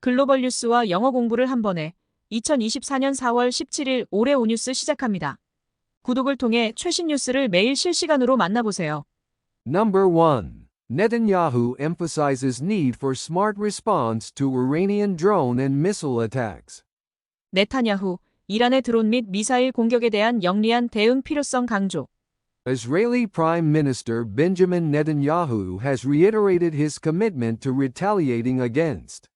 글로벌 뉴스와 영어 공부를 한 번에 2024년 4월 17일 올해 오뉴스 시작합니다. 구독을 통해 최신 뉴스를 매일 실시간으로 만나보세요. Number 1. Netanyahu emphasizes need for smart response to Iranian drone and missile attacks. 네타냐후, 이란의 드론 및 미사일 공격에 대한 영리한 대응 필요성 강조. Israeli Prime Minister Benjamin Netanyahu has reiterated his commitment to retaliating against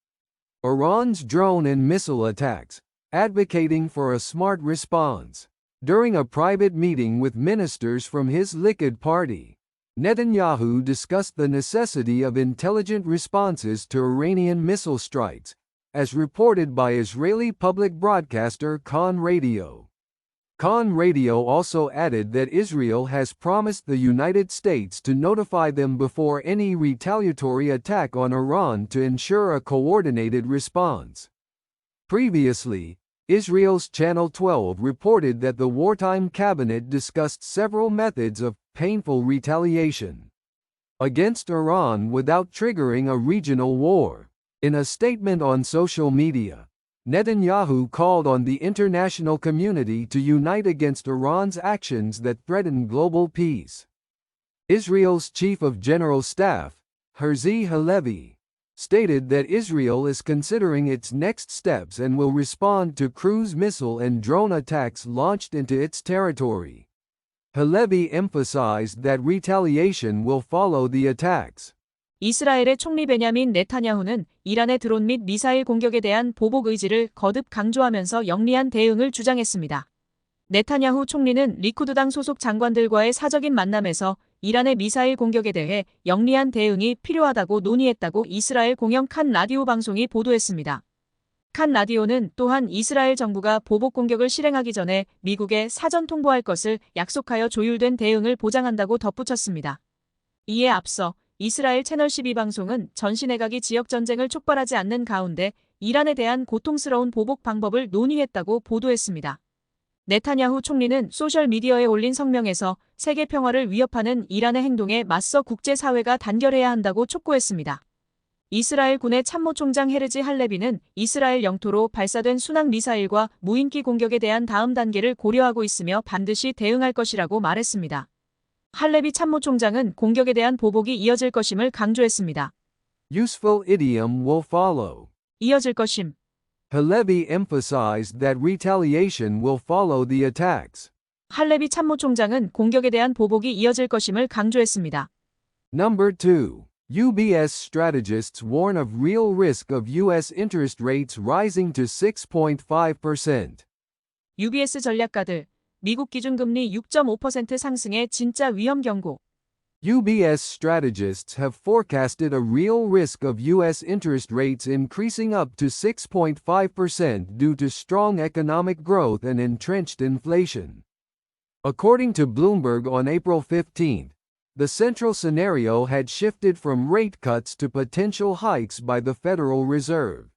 Iran's drone and missile attacks, advocating for a smart response. During a private meeting with ministers from his Likud party, Netanyahu discussed the necessity of intelligent responses to Iranian missile strikes, as reported by Israeli public broadcaster Kan Radio. Kan Radio also added that Israel has promised the United States to notify them before any retaliatory attack on Iran to ensure a coordinated response. Previously, Israel's Channel 12 reported that the wartime cabinet discussed several methods of painful retaliation against Iran without triggering a regional war. In a statement on social media, Netanyahu called on the international community to unite against Iran's actions that threaten global peace. Israel's Chief of General Staff, Herzi Halevi, stated that Israel is considering its next steps and will respond to cruise missile and drone attacks launched into its territory. Halevi emphasized that retaliation will follow the attacks. 이스라엘의 총리 베냐민 네타냐후는 이란의 드론 및 미사일 공격에 대한 보복 의지를 거듭 강조하면서 영리한 대응을 주장했습니다. 네타냐후 총리는 리쿠드당 소속 장관들과의 사적인 만남에서 이란의 미사일 공격에 대해 영리한 대응이 필요하다고 논의했다고 이스라엘 공영 칸 라디오 방송이 보도했습니다. 칸 라디오는 또한 이스라엘 정부가 보복 공격을 실행하기 전에 미국에 사전 통보할 것을 약속하여 조율된 대응을 보장한다고 덧붙였습니다. 이에 앞서 이스라엘 채널 12방송은 전시내각이 지역전쟁을 촉발하지 않는 가운데 이란에 대한 고통스러운 보복 방법을 논의했다고 보도했습니다. 네타냐후 총리는 소셜미디어에 올린 성명에서 세계 평화를 위협하는 이란의 행동에 맞서 국제사회가 단결해야 한다고 촉구했습니다. 이스라엘 군의 참모총장 헤르지 할레비는 이스라엘 영토로 발사된 순항 미사일과 무인기 공격에 대한 다음 단계를 고려하고 있으며 반드시 대응할 것이라고 말했습니다. 할레비 참모총장은 공격에 대한 보복이 이어질 것임을 강조했습니다. Useful idiom will follow. 이어질 것임. Halevi emphasized that retaliation will follow the attacks. 할레비 참모총장은 공격에 대한 보복이 이어질 것임을 강조했습니다. Number 2. UBS strategists warn of real risk of U.S. interest rates rising to 6.5%. UBS 전략가들, 미국 기준금리 6.5% 상승의 진짜 위험 경고. UBS strategists have forecasted a real risk of U.S. interest rates increasing up to 6.5% due to strong economic growth and entrenched inflation. According to Bloomberg on April 15, the central scenario had shifted from rate cuts to potential hikes by the Federal Reserve.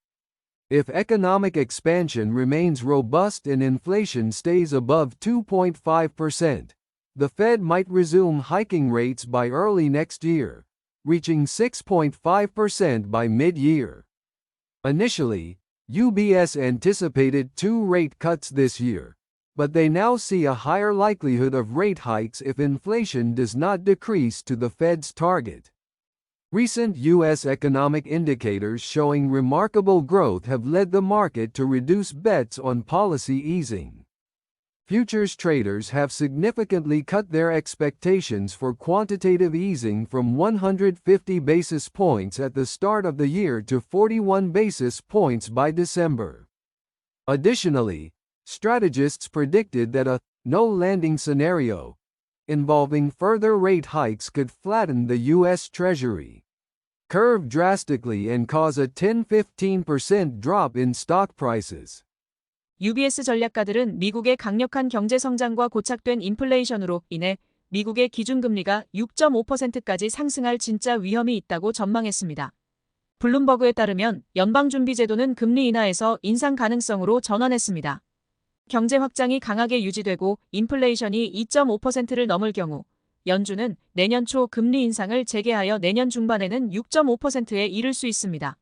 If economic expansion remains robust and inflation stays above 2.5%, the Fed might resume hiking rates by early next year, reaching 6.5% by mid-year. Initially, UBS anticipated 2 rate cuts this year, but they now see a higher likelihood of rate hikes if inflation does not decrease to the Fed's target. Recent U.S. economic indicators showing remarkable growth have led the market to reduce bets on policy easing. Futures traders have significantly cut their expectations for quantitative easing from 150 basis points at the start of the year to 41 basis points by December. Additionally, strategists predicted that a no-landing scenario involving further rate hikes could flatten the U.S. Treasury curve drastically and cause a 10–15% drop in stock prices. UBS 전략가들은 미국의 강력한 경제 성장과 고착된 인플레이션으로 인해 미국의 기준금리가 6.5%까지 상승할 진짜 위험이 있다고 전망했습니다. 블룸버그에 따르면 연방준비제도는 금리 인하에서 인상 가능성으로 전환했습니다. 경제 확장이 강하게 유지되고 인플레이션이 2.5%를 넘을 경우 연준은 내년 초 금리 인상을 재개하여 내년 중반에는 6.5%에 이를 수 있습니다.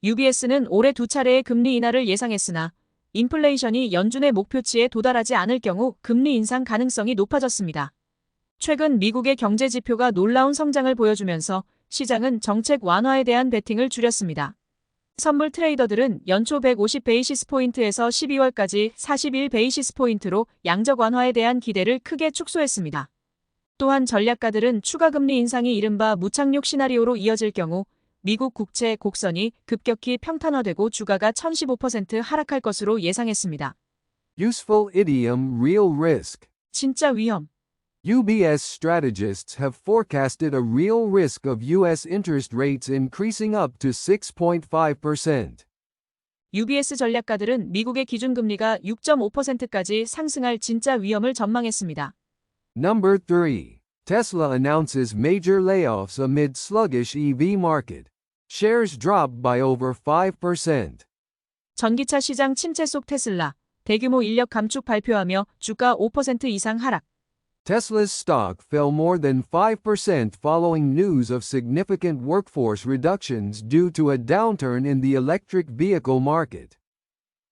UBS는 올해 2차례의 금리 인하를 예상했으나 인플레이션이 연준의 목표치에 도달하지 않을 경우 금리 인상 가능성이 높아졌습니다. 최근 미국의 경제 지표가 놀라운 성장을 보여주면서 시장은 정책 완화에 대한 베팅을 줄였습니다. 선물 트레이더들은 연초 150 베이시스 포인트에서 12월까지 41 베이시스 포인트로 양적 완화에 대한 기대를 크게 축소했습니다. 또한 전략가들은 추가 금리 인상이 이른바 무착륙 시나리오로 이어질 경우 미국 국채 곡선이 급격히 평탄화되고 주가가 1015% 하락할 것으로 예상했습니다. Useful idiom real risk. 진짜 위험. UBS strategists have forecasted a real risk of U.S. interest rates increasing up to 6.5%. UBS 전략가들은 미국의 기준금리가 6.5%까지 상승할 진짜 위험을 전망했습니다. Number 3. Tesla announces major layoffs amid sluggish EV market. Shares dropped by over 5%. 전기차 시장 침체 속 테슬라, 대규모 인력 감축 발표하며 주가 5% 이상 하락. Tesla's stock fell more than 5% following news of significant workforce reductions due to a downturn in the electric vehicle market.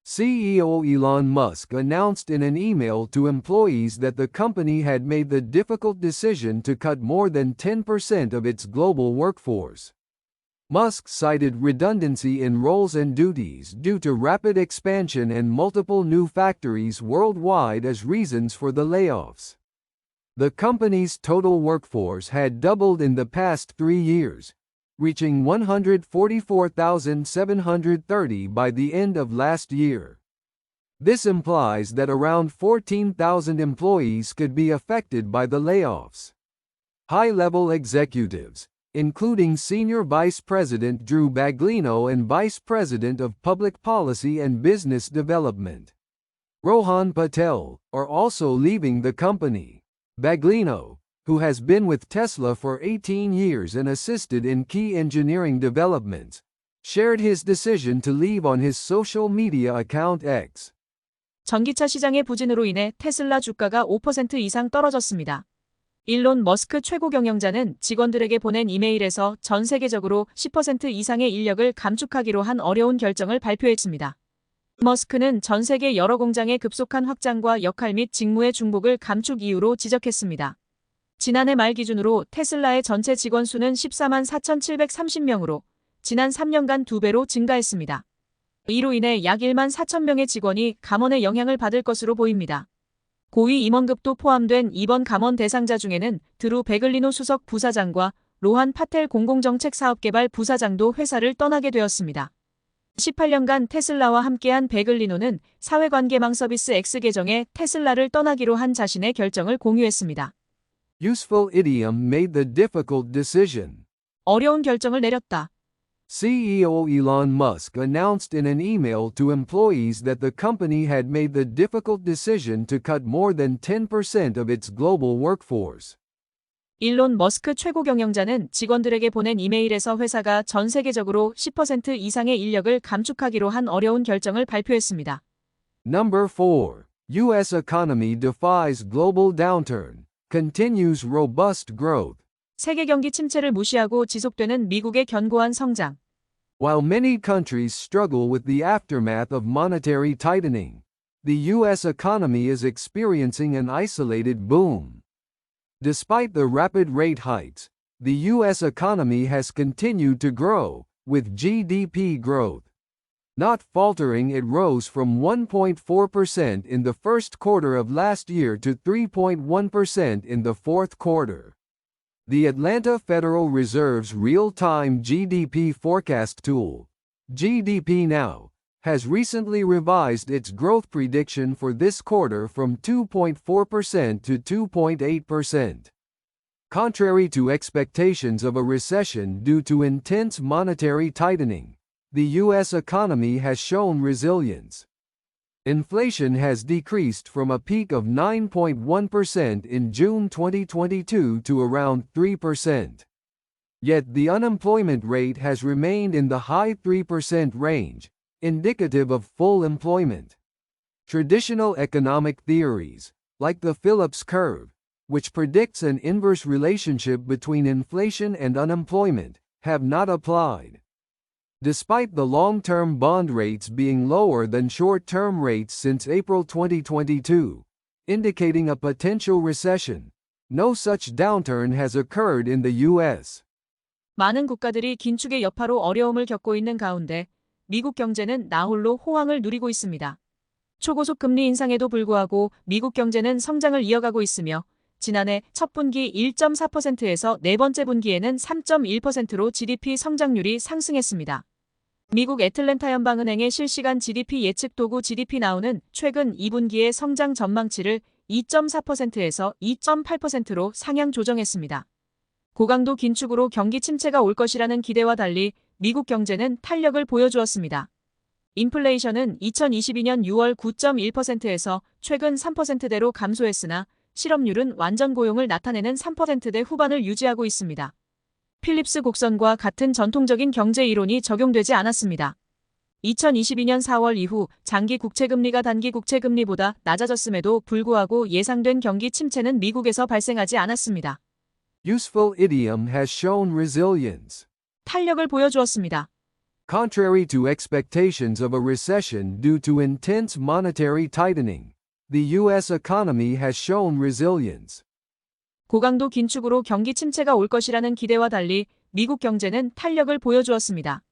CEO Elon Musk announced in an email to employees that the company had made the difficult decision to cut more than 10% of its global workforce. Musk cited redundancy in roles and duties due to rapid expansion and multiple new factories worldwide as reasons for the layoffs. The company's total workforce had doubled in the past 3 years, reaching 144,730 by the end of last year. This implies that around 14,000 employees could be affected by the layoffs. High-level executives, including Senior Vice President Drew Baglino and Vice President of Public Policy and Business Development, Rohan Patel, are also leaving the company. Baglino, who has been with Tesla for 18 years and assisted in key engineering developments, shared his decision to leave on his social media account X. 전기차 시장의 부진으로 인해 테슬라 주가가 5% 이상 떨어졌습니다. 일론 머스크 최고 경영자는 직원들에게 보낸 이메일에서 전 세계적으로 10% 이상의 인력을 감축하기로 한 어려운 결정을 발표했습니다. 머스크는 전 세계 여러 공장의 급속한 확장과 역할 및 직무의 중복을 감축 이유로 지적했습니다. 지난해 말 기준으로 테슬라의 전체 직원 수는 14만 4,730명으로 지난 3년간 2배로 증가했습니다. 이로 인해 약 1만 4천 명의 직원이 감원의 영향을 받을 것으로 보입니다. 고위 임원급도 포함된 이번 감원 대상자 중에는 드루 베글리노 수석 부사장과 로한 파텔 공공정책사업개발 부사장도 회사를 떠나게 되었습니다. 18년간 테슬라와 함께한 베글리노는 사회관계망 서비스 X 계정에 테슬라를 떠나기로 한 자신의 결정을 공유했습니다. Useful idiom made the difficult decision. 어려운 결정을 내렸다. CEO Elon Musk announced in an email to employees that the company had made the difficult decision to cut more than 10% of its global workforce. 일론 머스크 최고 경영자는 직원들에게 보낸 이메일에서 회사가 전 세계적으로 10% 이상의 인력을 감축하기로 한 어려운 결정을 발표했습니다. Number 4. U.S. economy defies global downturn, continues robust growth. 세계 경기 침체를 무시하고 지속되는 미국의 견고한 성장. While many countries struggle with the aftermath of monetary tightening, the U.S. economy is experiencing an isolated boom. Despite the rapid rate hikes, the U.S. economy has continued to grow, with GDP growth not faltering. It rose from 1.4% in the first quarter of last year to 3.1% in the fourth quarter. The Atlanta Federal Reserve's real-time GDP forecast tool, GDP Now, has recently revised its growth prediction for this quarter from 2.4% to 2.8%. Contrary to expectations of a recession due to intense monetary tightening, the U.S. economy has shown resilience. Inflation has decreased from a peak of 9.1% in June 2022 to around 3%. Yet the unemployment rate has remained in the high 3% range, indicative of full employment. Traditional economic theories, like the Phillips curve, which predicts an inverse relationship between inflation and unemployment, have not applied. Despite the long-term bond rates being lower than short-term rates since April 2022, indicating a potential recession, no such downturn has occurred in the U.S. 많은 국가들이 긴축의 여파로 어려움을 겪고 있는 가운데 미국 경제는 나홀로 호황을 누리고 있습니다. 초고속 금리 인상에도 불구하고 미국 경제는 성장을 이어가고 있으며 지난해 첫 분기 1.4%에서 네 번째 분기에는 3.1%로 GDP 성장률이 상승했습니다. 미국 애틀랜타 연방은행의 실시간 GDP 예측 도구 GDP 나우는 최근 2분기의 성장 전망치를 2.4%에서 2.8%로 상향 조정했습니다. 고강도 긴축으로 경기 침체가 올 것이라는 기대와 달리 미국 경제는 탄력을 보여주었습니다. 인플레이션은 2022년 6월 9.1%에서 최근 3%대로 감소했으나 실업률은 완전 고용을 나타내는 3%대 후반을 유지하고 있습니다. 필립스 곡선과 같은 전통적인 경제 이론이 적용되지 않았습니다. 2022년 4월 이후 장기 국채금리가 단기 국채금리보다 낮아졌음에도 불구하고 예상된 경기 침체는 미국에서 발생하지 않았습니다. Useful idiom has shown resilience. 탄력을 보여주었습니다. Contrary to expectations of a recession due to intense monetary tightening, the U.S. economy has shown resilience. 고강도 긴축으로 경기 침체가 올 것이라는 기대와 달리 미국 경제는 탄력을 보여주었습니다.